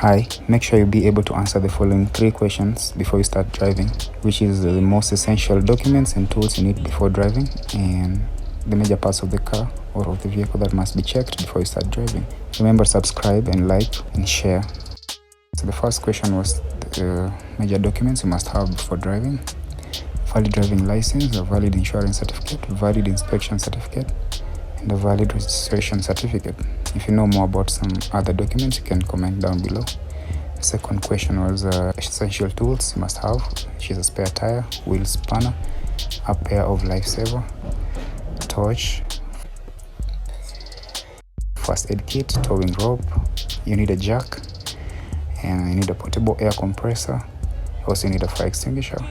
Hi, make sure you be able to answer the following 3 questions before you start driving, which is the most essential documents and tools you need before driving, and the major parts of the car or of the vehicle that must be checked before you start driving. Remember, subscribe and like and share. So the first question was the major documents you must have before driving: valid driving license, a valid insurance certificate, valid inspection certificate, and a valid registration certificate. If you know more about some other documents, you can comment down below. The second question was essential tools you must have, which is a spare tire, wheel spanner, a pair of lifesaver, torch, first aid kit, towing rope, you need a jack, and you need a portable air compressor. Also, you need a fire extinguisher.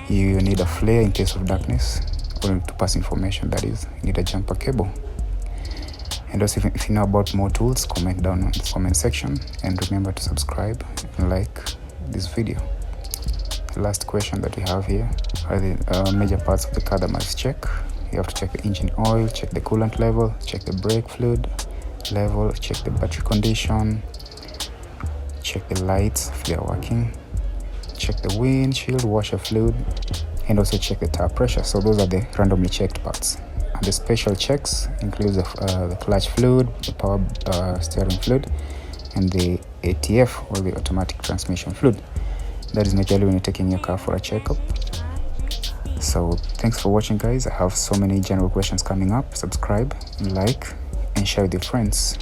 You need a flare in case of darkness, or to pass information, that is. You need a jumper cable. And also, if you know about more tools, comment down in the comment section, and remember to subscribe and like this video. The last question that we have here are the major parts of the car that must check. You have to check the engine oil, check the coolant level, check the brake fluid level, check the battery condition, check the lights if they are working, check the windshield washer fluid, and also check the tire pressure. So those are the randomly checked parts. And the special checks include the clutch fluid, the power steering fluid, and the ATF, or the automatic transmission fluid. That is majorly when you're taking your car for a checkup. So thanks for watching, guys. I have so many general questions coming up. Subscribe, like, and share with your friends.